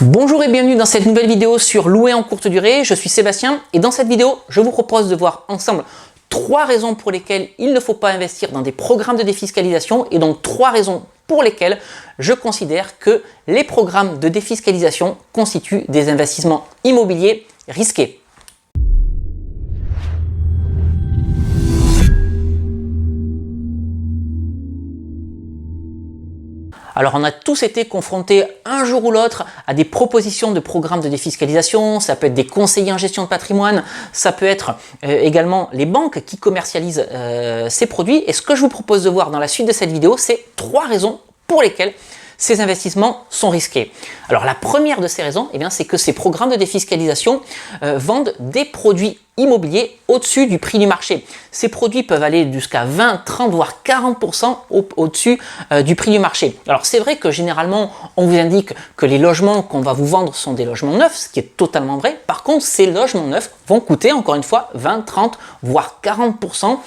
Bonjour et bienvenue dans cette nouvelle vidéo sur louer en courte durée. Je suis Sébastien et dans cette vidéo, je vous propose de voir ensemble 3 raisons pour lesquelles il ne faut pas investir dans des programmes de défiscalisation et donc 3 raisons pour lesquelles je considère que les programmes de défiscalisation constituent des investissements immobiliers risqués. Alors on a tous été confrontés un jour ou l'autre à des propositions de programmes de défiscalisation, ça peut être des conseillers en gestion de patrimoine, ça peut être également les banques qui commercialisent ces produits. Et ce que je vous propose de voir dans la suite de cette vidéo, c'est 3 raisons pour lesquelles ces investissements sont risqués. Alors la première de ces raisons, c'est que ces programmes de défiscalisation vendent des produits immobiliers au-dessus du prix du marché. Ces produits peuvent aller jusqu'à 20, 30, voire 40% au-dessus du prix du marché. Alors c'est vrai que généralement, on vous indique que les logements qu'on va vous vendre sont des logements neufs, ce qui est totalement vrai. Par contre, ces logements neufs vont coûter, encore une fois, 20, 30, voire 40%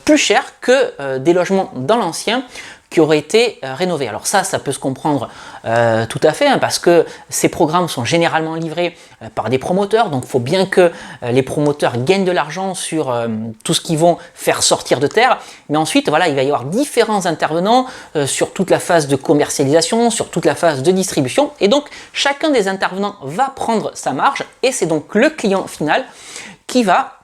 plus cher que des logements dans l'ancien qui auraient été rénovés. Alors ça peut se comprendre tout à fait, parce que ces programmes sont généralement livrés par des promoteurs, donc il faut bien que les promoteurs gagnent de l'argent sur tout ce qu'ils vont faire sortir de terre. Mais ensuite, voilà, il va y avoir différents intervenants sur toute la phase de commercialisation, sur toute la phase de distribution, et donc chacun des intervenants va prendre sa marge, et c'est donc le client final qui va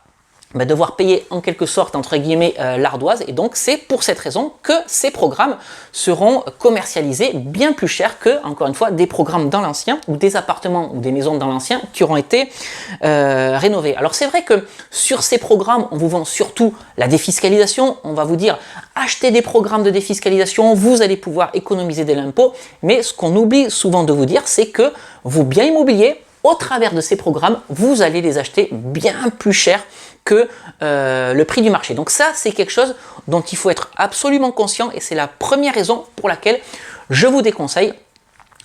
devoir payer en quelque sorte entre guillemets l'ardoise. Et donc c'est pour cette raison que ces programmes seront commercialisés bien plus cher que, encore une fois, des programmes dans l'ancien ou des appartements ou des maisons dans l'ancien qui auront été rénovés. Alors c'est vrai que sur ces programmes on vous vend surtout la défiscalisation, on va vous dire achetez des programmes de défiscalisation, vous allez pouvoir économiser de l'impôt, mais ce qu'on oublie souvent de vous dire, c'est que vos biens immobiliers, au travers de ces programmes, vous allez les acheter bien plus cher que le prix du marché. Donc ça, c'est quelque chose dont il faut être absolument conscient, et c'est la première raison pour laquelle je vous déconseille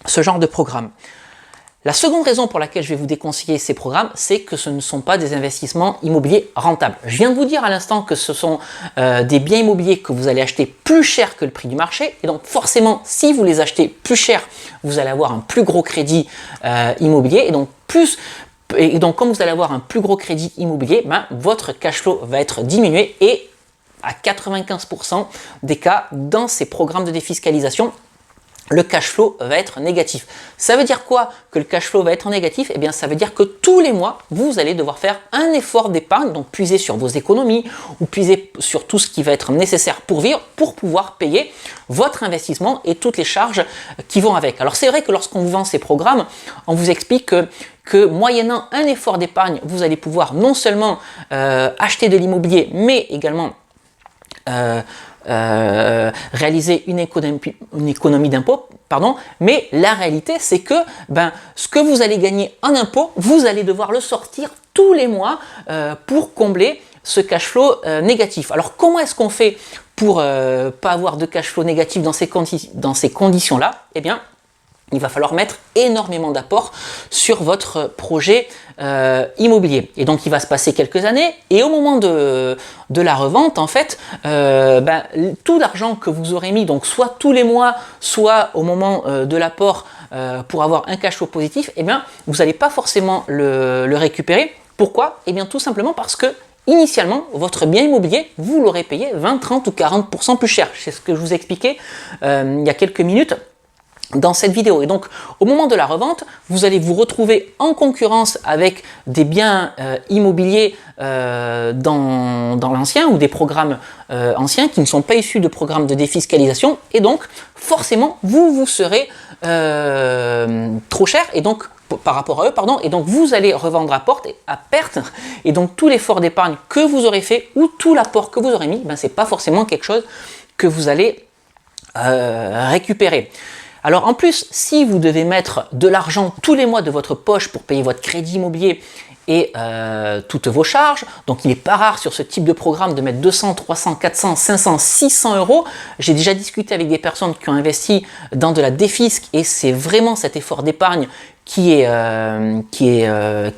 ce genre de programme. La seconde raison pour laquelle je vais vous déconseiller ces programmes, c'est que ce ne sont pas des investissements immobiliers rentables. Je viens de vous dire à l'instant que ce sont des biens immobiliers que vous allez acheter plus cher que le prix du marché, et donc forcément, si vous les achetez plus cher, vous allez avoir un plus gros crédit immobilier, et donc comme vous allez avoir un plus gros crédit immobilier, votre cash flow va être diminué, et à 95% des cas, dans ces programmes de défiscalisation, le cash flow va être négatif. Ça veut dire quoi que le cash flow va être négatif? Ça veut dire que tous les mois, vous allez devoir faire un effort d'épargne, donc puiser sur vos économies ou puiser sur tout ce qui va être nécessaire pour vivre, pour pouvoir payer votre investissement et toutes les charges qui vont avec. Alors c'est vrai que lorsqu'on vous vend ces programmes, on vous explique que moyennant un effort d'épargne, vous allez pouvoir non seulement acheter de l'immobilier, mais également réaliser une économie d'impôt, mais la réalité c'est que ce que vous allez gagner en impôt, vous allez devoir le sortir tous les mois pour combler ce cash flow négatif. Alors comment est-ce qu'on fait pour pas avoir de cash flow négatif dans ces conditions-là? Il va falloir mettre énormément d'apports sur votre projet immobilier. Et donc il va se passer quelques années, et au moment de la revente, en fait, tout l'argent que vous aurez mis, donc soit tous les mois, soit au moment de l'apport pour avoir un cash flow positif, vous n'allez pas forcément le récupérer. Pourquoi? Tout simplement parce que initialement, votre bien immobilier, vous l'aurez payé 20, 30 ou 40% plus cher. C'est ce que je vous expliquais il y a quelques minutes dans cette vidéo. Et donc au moment de la revente, vous allez vous retrouver en concurrence avec des biens immobiliers dans l'ancien, ou des programmes anciens qui ne sont pas issus de programmes de défiscalisation, et donc forcément vous serez trop cher, et donc par rapport à eux, et donc vous allez revendre à perte, et donc tout l'effort d'épargne que vous aurez fait ou tout l'apport que vous aurez mis, c'est pas forcément quelque chose que vous allez récupérer. Alors en plus, si vous devez mettre de l'argent tous les mois de votre poche pour payer votre crédit immobilier et toutes vos charges, donc il n'est pas rare sur ce type de programme de mettre 200, 300, 400, 500, 600 euros. J'ai déjà discuté avec des personnes qui ont investi dans de la défisc, et c'est vraiment cet effort d'épargne qui est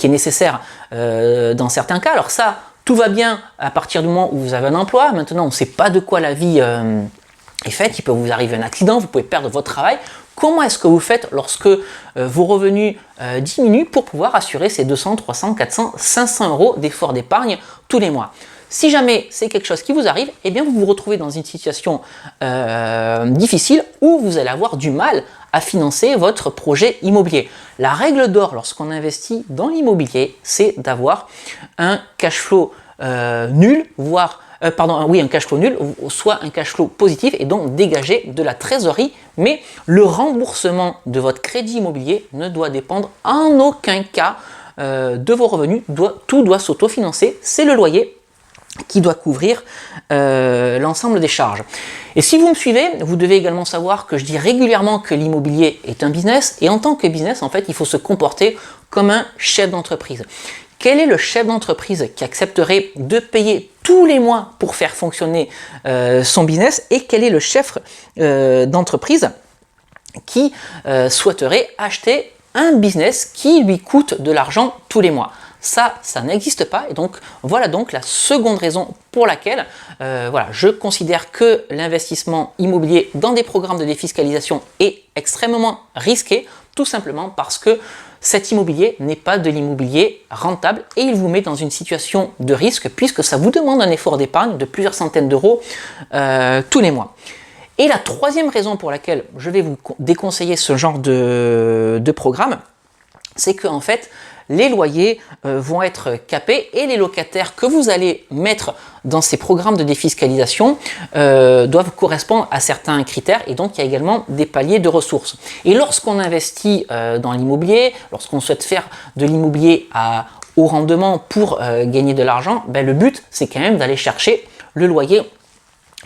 nécessaire dans certains cas. Alors ça, tout va bien à partir du moment où vous avez un emploi. Maintenant, on ne sait pas de quoi la vie est faite, il peut vous arriver un accident, vous pouvez perdre votre travail. Comment est-ce que vous faites lorsque vos revenus diminuent pour pouvoir assurer ces 200, 300, 400, 500 euros d'effort d'épargne tous les mois? Si jamais c'est quelque chose qui vous arrive, eh bien vous vous retrouvez dans une situation difficile où vous allez avoir du mal à financer votre projet immobilier. La règle d'or lorsqu'on investit dans l'immobilier, c'est d'avoir un cash flow nul, voire un cash flow nul, soit un cash flow positif et donc dégager de la trésorerie, mais le remboursement de votre crédit immobilier ne doit dépendre en aucun cas de vos revenus, tout doit s'autofinancer, c'est le loyer qui doit couvrir l'ensemble des charges. Et si vous me suivez, vous devez également savoir que je dis régulièrement que l'immobilier est un business, et en tant que business, en fait, il faut se comporter comme un chef d'entreprise. Quel est le chef d'entreprise qui accepterait de payer tous les mois pour faire fonctionner son business, et quel est le chef d'entreprise qui souhaiterait acheter un business qui lui coûte de l'argent tous les mois? Ça n'existe pas, et donc voilà donc la seconde raison pour laquelle je considère que l'investissement immobilier dans des programmes de défiscalisation est extrêmement risqué, tout simplement parce que cet immobilier n'est pas de l'immobilier rentable et il vous met dans une situation de risque puisque ça vous demande un effort d'épargne de plusieurs centaines d'euros tous les mois. Et la troisième raison pour laquelle je vais vous déconseiller ce genre de programme, c'est qu'en fait, les loyers vont être capés et les locataires que vous allez mettre dans ces programmes de défiscalisation doivent correspondre à certains critères, et donc il y a également des paliers de ressources. Et lorsqu'on investit dans l'immobilier, lorsqu'on souhaite faire de l'immobilier à haut rendement pour gagner de l'argent, le but c'est quand même d'aller chercher le loyer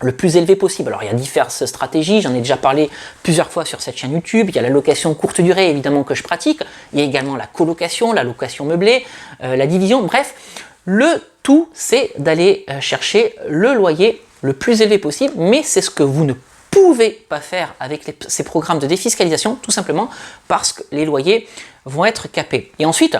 le plus élevé possible. Alors il y a diverses stratégies, j'en ai déjà parlé plusieurs fois sur cette chaîne YouTube. Il y a la location courte durée évidemment que je pratique, il y a également la colocation, la location meublée, la division, bref, le tout c'est d'aller chercher le loyer le plus élevé possible, mais c'est ce que vous ne pouvez pas faire avec ces programmes de défiscalisation, tout simplement parce que les loyers vont être capés. Et ensuite,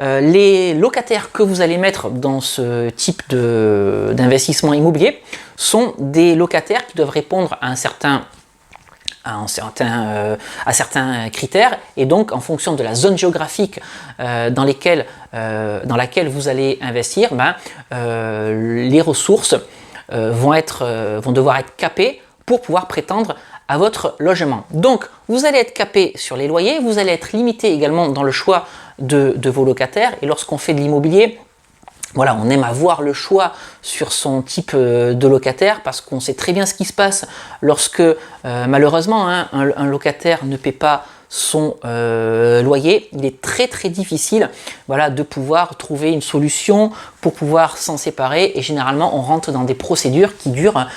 les locataires que vous allez mettre dans ce type d'investissement immobilier sont des locataires qui doivent répondre à certains critères, et donc en fonction de la zone géographique dans laquelle vous allez investir, les ressources vont devoir être capées pour pouvoir prétendre à votre logement. Donc vous allez être capé sur les loyers, vous allez être limité également dans le choix de vos locataires, et lorsqu'on fait de l'immobilier, voilà, on aime avoir le choix sur son type de locataire parce qu'on sait très bien ce qui se passe lorsque malheureusement un locataire ne paie pas son loyer. Il est très très difficile de pouvoir trouver une solution pour pouvoir s'en séparer, et généralement on rentre dans des procédures qui durent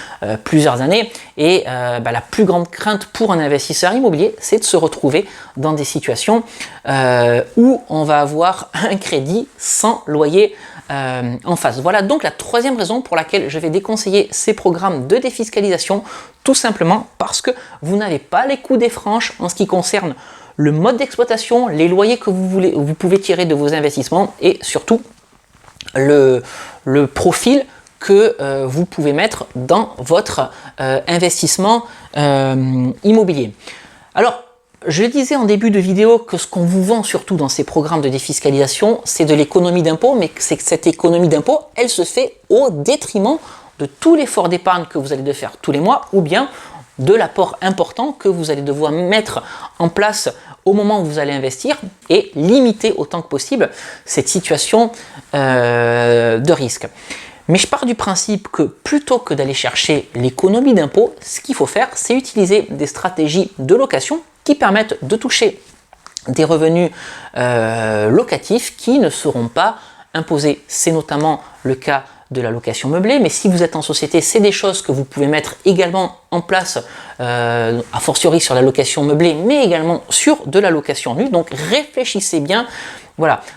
plusieurs années, et la plus grande crainte pour un investisseur immobilier, c'est de se retrouver dans des situations où on va avoir un crédit sans loyer en face. Voilà donc la troisième raison pour laquelle je vais déconseiller ces programmes de défiscalisation, tout simplement parce que vous n'avez pas les coûts des franches en ce qui concerne le mode d'exploitation, les loyers que vous pouvez tirer de vos investissements, et surtout le profil que vous pouvez mettre dans votre investissement immobilier. Alors, je disais en début de vidéo que ce qu'on vous vend surtout dans ces programmes de défiscalisation, c'est de l'économie d'impôt, mais c'est que cette économie d'impôt, elle se fait au détriment de tout l'effort d'épargne que vous allez devoir faire tous les mois, ou bien de l'apport important que vous allez devoir mettre en place au moment où vous allez investir, et limiter autant que possible cette situation de risque. Mais je pars du principe que plutôt que d'aller chercher l'économie d'impôt, ce qu'il faut faire, c'est utiliser des stratégies de location qui permettent de toucher des revenus locatifs qui ne seront pas imposés. C'est notamment le cas de la location meublée, mais si vous êtes en société, c'est des choses que vous pouvez mettre également en place, a fortiori sur la location meublée, mais également sur de la location nue. Donc réfléchissez bien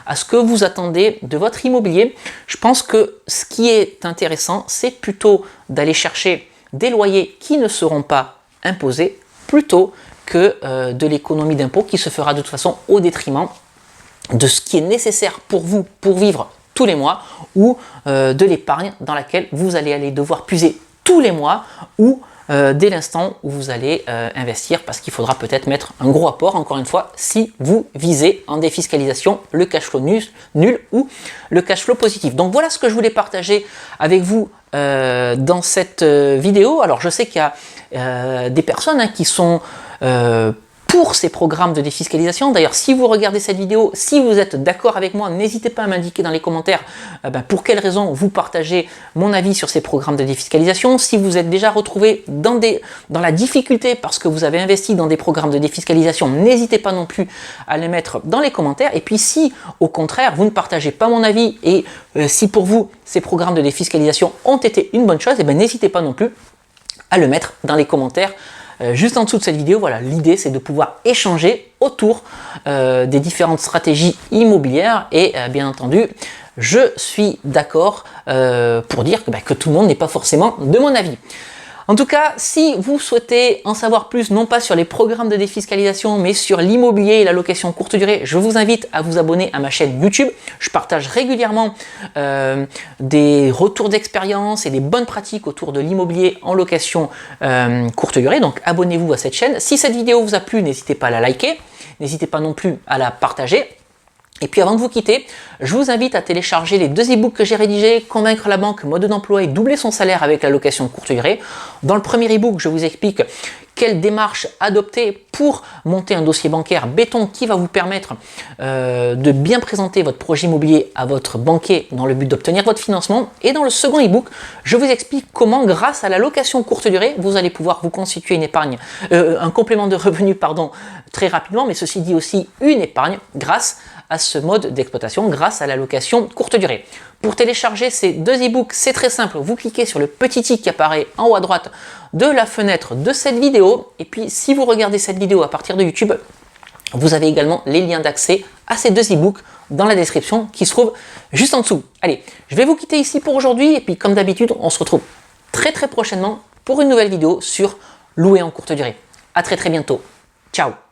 à ce que vous attendez de votre immobilier. Je pense que ce qui est intéressant, c'est plutôt d'aller chercher des loyers qui ne seront pas imposés, plutôt que de l'économie d'impôt qui se fera de toute façon au détriment de ce qui est nécessaire pour vous pour vivre tous les mois, ou de l'épargne dans laquelle vous allez devoir puiser tous les mois, ou dès l'instant où vous allez investir, parce qu'il faudra peut-être mettre un gros apport, encore une fois, si vous visez en défiscalisation le cash flow nul ou le cash flow positif. Donc voilà ce que je voulais partager avec vous dans cette vidéo. Alors je sais qu'il y a des personnes qui sont pour ces programmes de défiscalisation. D'ailleurs, si vous regardez cette vidéo, si vous êtes d'accord avec moi, n'hésitez pas à m'indiquer dans les commentaires pour quelles raisons vous partagez mon avis sur ces programmes de défiscalisation. Si vous êtes déjà retrouvé dans la difficulté parce que vous avez investi dans des programmes de défiscalisation, n'hésitez pas non plus à les mettre dans les commentaires. Et puis si, au contraire, vous ne partagez pas mon avis et si pour vous, ces programmes de défiscalisation ont été une bonne chose, n'hésitez pas non plus à le mettre dans les commentaires juste en dessous de cette vidéo. Voilà, l'idée c'est de pouvoir échanger autour des différentes stratégies immobilières et bien entendu je suis d'accord pour dire que tout le monde n'est pas forcément de mon avis. En tout cas, si vous souhaitez en savoir plus, non pas sur les programmes de défiscalisation, mais sur l'immobilier et la location courte durée, je vous invite à vous abonner à ma chaîne YouTube. Je partage régulièrement des retours d'expérience et des bonnes pratiques autour de l'immobilier en location courte durée. Donc abonnez-vous à cette chaîne. Si cette vidéo vous a plu, n'hésitez pas à la liker, n'hésitez pas non plus à la partager. Et puis avant de vous quitter, je vous invite à télécharger les 2 e-books que j'ai rédigés, Convaincre la banque, mode d'emploi et doubler son salaire avec la location courte durée. Dans le premier e-book, je vous explique quelle démarche adopter pour monter un dossier bancaire béton qui va vous permettre de bien présenter votre projet immobilier à votre banquier dans le but d'obtenir votre financement. Et dans le second e-book, je vous explique comment, grâce à la location courte durée, vous allez pouvoir vous constituer une épargne, un complément de revenu, très rapidement, mais ceci dit aussi une épargne grâce à ce mode d'exploitation, grâce à la location courte durée. Pour télécharger ces 2 e-books, c'est très simple, vous cliquez sur le petit i qui apparaît en haut à droite de la fenêtre de cette vidéo, et puis si vous regardez cette vidéo à partir de YouTube, vous avez également les liens d'accès à ces 2 e-books dans la description qui se trouve juste en dessous. Allez, je vais vous quitter ici pour aujourd'hui, et puis comme d'habitude, on se retrouve très prochainement pour une nouvelle vidéo sur louer en courte durée. À très bientôt. Ciao.